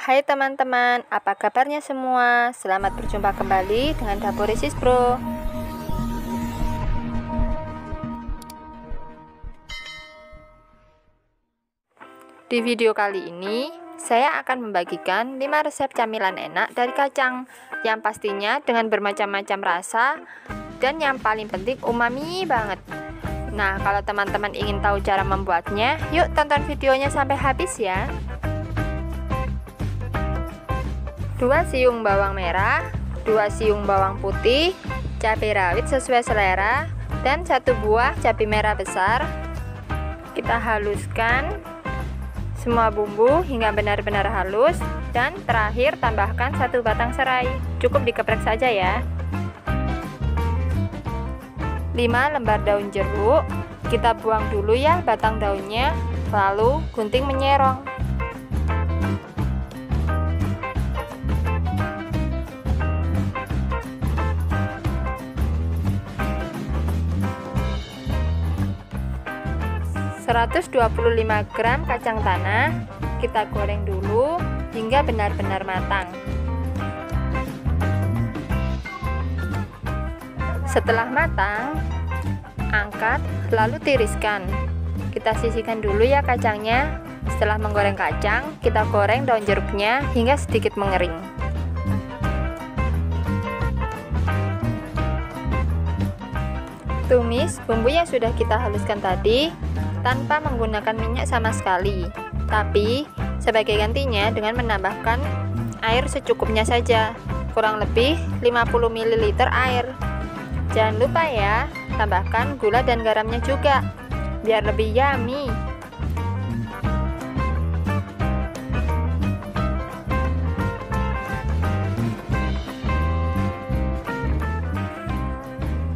Hai teman-teman, apa kabarnya semua? Selamat berjumpa kembali dengan Dapur Ricis Bro. Di video kali ini, saya akan membagikan 5 resep camilan enak dari kacang, yang pastinya dengan bermacam-macam rasa, dan yang paling penting umami banget. Nah, kalau teman-teman ingin tahu cara membuatnya, yuk tonton videonya sampai habis ya. 2 siung bawang merah, 2 siung bawang putih, cabai rawit sesuai selera, dan 1 buah cabai merah besar. Kita haluskan semua bumbu hingga benar-benar halus, dan terakhir tambahkan 1 batang serai. Cukup dikeprek saja ya. 5 lembar daun jeruk, kita buang dulu ya batang daunnya, lalu gunting menyerong. ...125 gram kacang tanah, kita goreng dulu hingga benar-benar matang. Setelah matang, angkat lalu tiriskan. Kita sisihkan dulu ya kacangnya. Setelah menggoreng kacang, kita goreng daun jeruknya hingga sedikit mengering. Tumis bumbu yang sudah kita haluskan tadi tanpa menggunakan minyak sama sekali, tapi sebagai gantinya dengan menambahkan air secukupnya saja, kurang lebih 50 ml air. Jangan lupa ya, tambahkan gula dan garamnya juga, biar lebih yummy.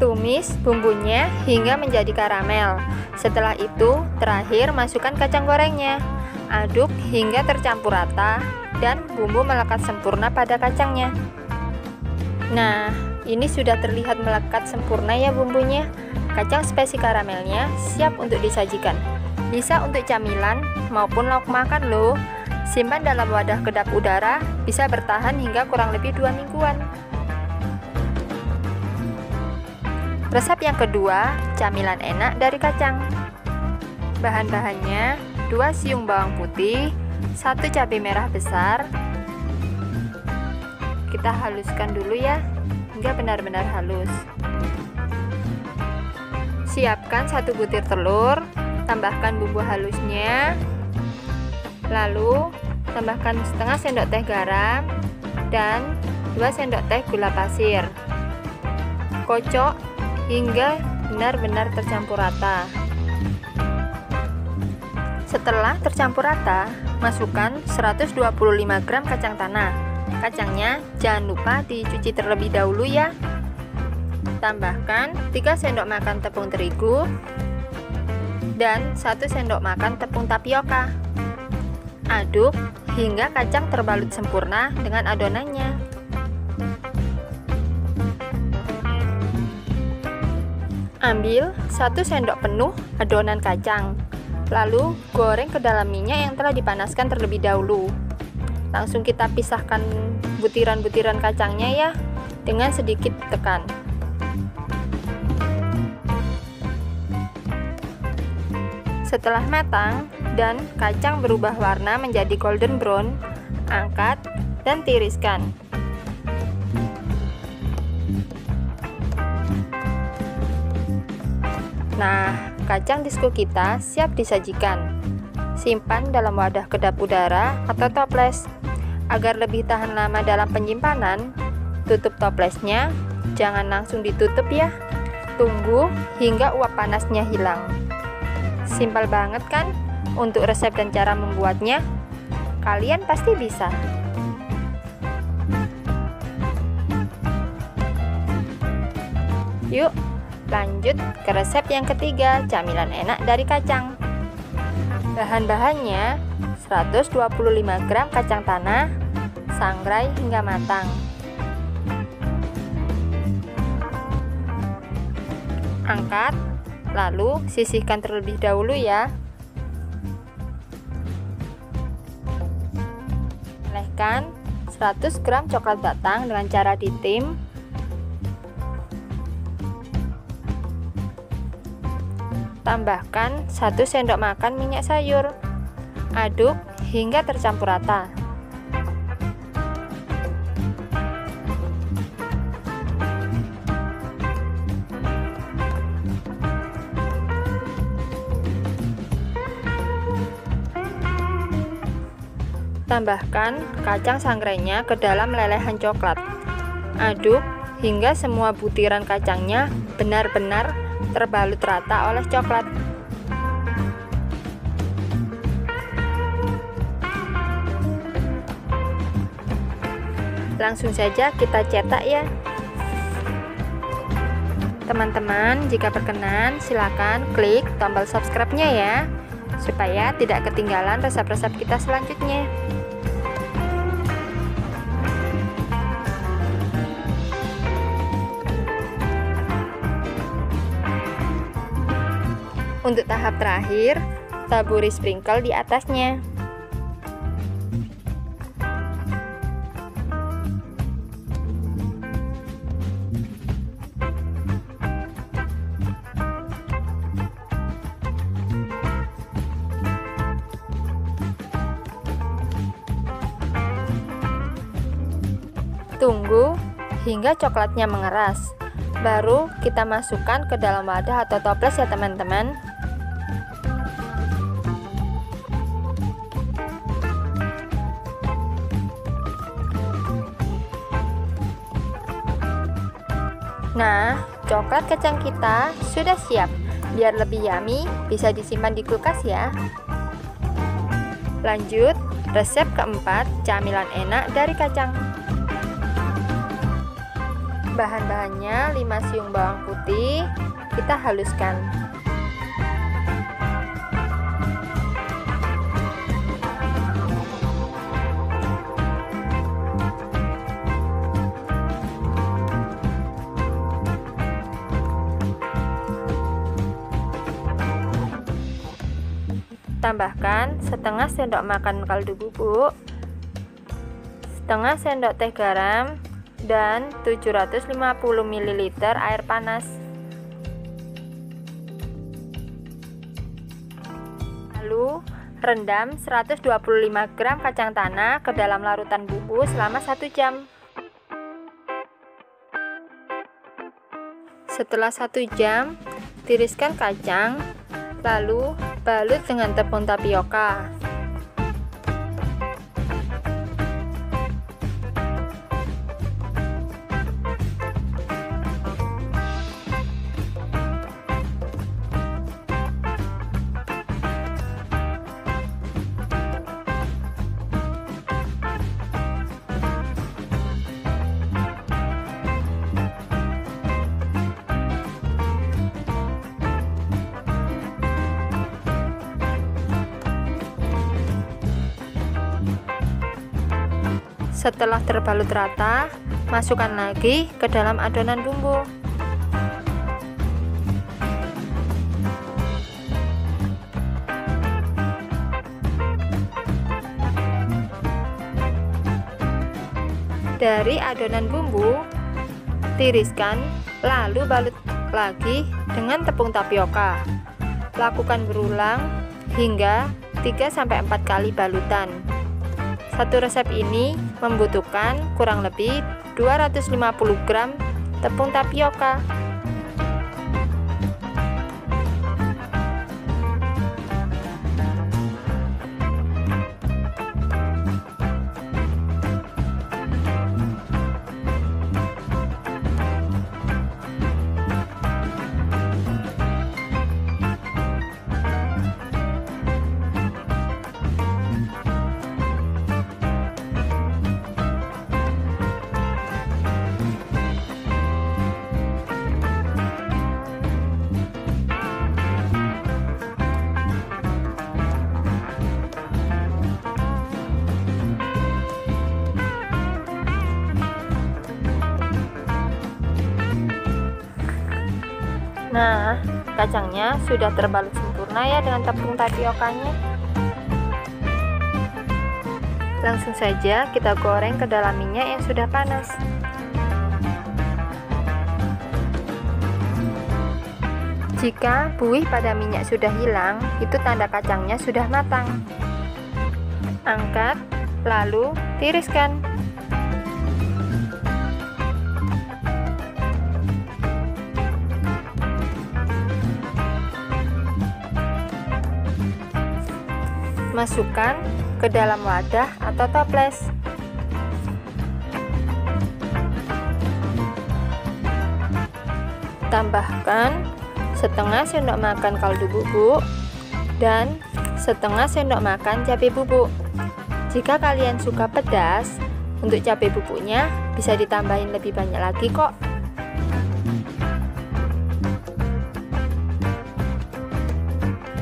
Tumis bumbunya hingga menjadi karamel. Setelah itu, terakhir masukkan kacang gorengnya. Aduk hingga tercampur rata dan bumbu melekat sempurna pada kacangnya. Nah, ini sudah terlihat melekat sempurna ya bumbunya. Kacang spesi karamelnya siap untuk disajikan. Bisa untuk camilan maupun lauk makan loh. Simpan dalam wadah kedap udara, bisa bertahan hingga kurang lebih 2 mingguan. Resep yang kedua, camilan enak dari kacang. Bahan-bahannya 2 siung bawang putih, 1 cabai merah besar. Kita haluskan dulu ya, hingga benar-benar halus. Siapkan 1 butir telur, tambahkan bumbu halusnya. Lalu, tambahkan setengah sendok teh garam dan 2 sendok teh gula pasir. Kocok hingga benar-benar tercampur rata. Setelah tercampur rata, masukkan 125 gram kacang tanah. Kacangnya jangan lupa dicuci terlebih dahulu ya. Tambahkan 3 sendok makan tepung terigu dan 1 sendok makan tepung tapioka. Aduk hingga kacang terbalut sempurna dengan adonannya. Ambil 1 sendok penuh adonan kacang, lalu goreng ke dalam minyak yang telah dipanaskan terlebih dahulu. Langsung kita pisahkan butiran-butiran kacangnya ya, dengan sedikit tekan. Setelah matang dan kacang berubah warna menjadi golden brown, angkat dan tiriskan. Nah, kacang disco kita siap disajikan. Simpan dalam wadah kedap udara atau toples. Agar lebih tahan lama dalam penyimpanan, tutup toplesnya, jangan langsung ditutup ya. Tunggu hingga uap panasnya hilang. Simpel banget kan untuk resep dan cara membuatnya? Kalian pasti bisa. Yuk, lanjut ke resep yang ketiga, camilan enak dari kacang. Bahan-bahannya 125 gram kacang tanah, sangrai hingga matang. Angkat, lalu sisihkan terlebih dahulu ya. Oleskan 100 gram coklat batang dengan cara ditim. Tambahkan 1 sendok makan minyak sayur. Aduk hingga tercampur rata. Tambahkan kacang sangrenya ke dalam lelehan coklat. Aduk hingga semua butiran kacangnya benar-benar terbalut rata oleh coklat. Langsung saja kita cetak ya. Teman-teman, jika berkenan silakan klik tombol subscribe-nya ya, supaya tidak ketinggalan resep-resep kita selanjutnya. Untuk tahap terakhir, taburi sprinkle di atasnya. Tunggu hingga coklatnya mengeras, baru kita masukkan ke dalam wadah atau toples ya teman-teman. Nah, coklat kacang kita sudah siap. Biar lebih yummy, bisa disimpan di kulkas ya. Lanjut, resep keempat, camilan enak dari kacang. Bahan-bahannya 5 siung bawang putih, kita haluskan. Tambahkan setengah sendok makan kaldu bubuk, setengah sendok teh garam, dan 750 ml air panas. Lalu rendam 125 gram kacang tanah ke dalam larutan bumbu selama 1 jam. Setelah 1 jam, tiriskan kacang, lalu balut dengan tepung tapioka. Setelah terbalut rata, masukkan lagi ke dalam adonan bumbu. Dari adonan bumbu, tiriskan, lalu balut lagi dengan tepung tapioka. Lakukan berulang hingga 3-4 kali balutan. Satu resep ini membutuhkan kurang lebih 250 gram tepung tapioka. Nah, kacangnya sudah terbalut sempurna ya dengan tepung tapiokanya. Langsung saja kita goreng ke dalam minyak yang sudah panas. Jika buih pada minyak sudah hilang, itu tanda kacangnya sudah matang. Angkat, lalu tiriskan. Masukkan ke dalam wadah atau toples. Tambahkan setengah sendok makan kaldu bubuk dan setengah sendok makan cabai bubuk. Jika kalian suka pedas, untuk cabai bubuknya bisa ditambahin lebih banyak lagi kok.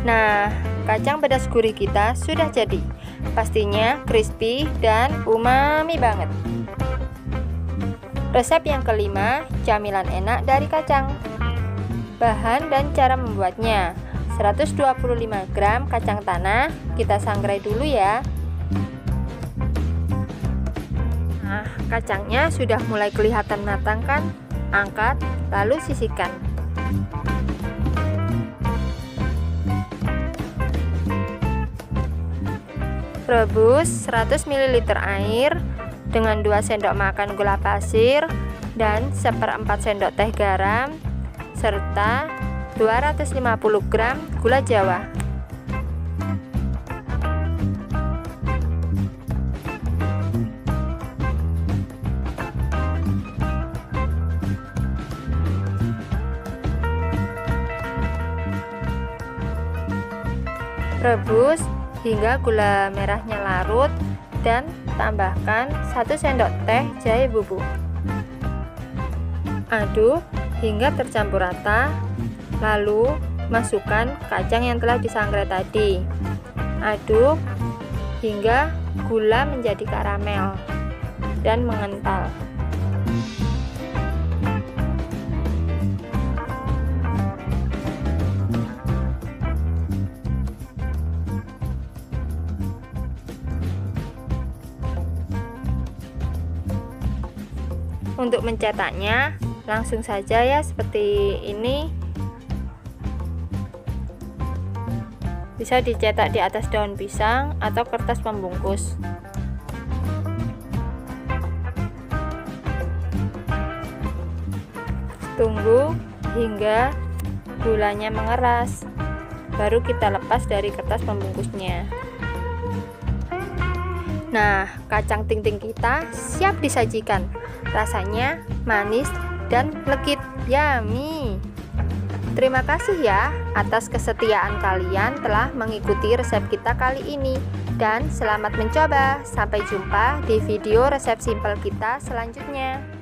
Nah, kacang pedas gurih kita sudah jadi. Pastinya crispy dan umami banget. Resep yang kelima, camilan enak dari kacang. Bahan dan cara membuatnya: 125 gram kacang tanah, kita sangrai dulu ya. Nah, kacangnya sudah mulai kelihatan matang kan? Angkat, lalu sisihkan. Rebus 100 ml air dengan 2 sendok makan gula pasir dan 1/4 sendok teh garam serta 250 gram gula jawa. Rebus hingga gula merahnya larut dan tambahkan 1 sendok teh jahe bubuk. Aduk hingga tercampur rata, lalu masukkan kacang yang telah disangrai tadi. Aduk hingga gula menjadi karamel dan mengental. Untuk mencetaknya langsung saja ya, seperti ini. Bisa dicetak di atas daun pisang atau kertas pembungkus. Tunggu hingga gulanya mengeras, baru kita lepas dari kertas pembungkusnya. Nah, kacang ting-ting kita siap disajikan. Rasanya manis dan legit, yummy. Terima kasih ya atas kesetiaan kalian telah mengikuti resep kita kali ini. Dan selamat mencoba. Sampai jumpa di video resep simpel kita selanjutnya.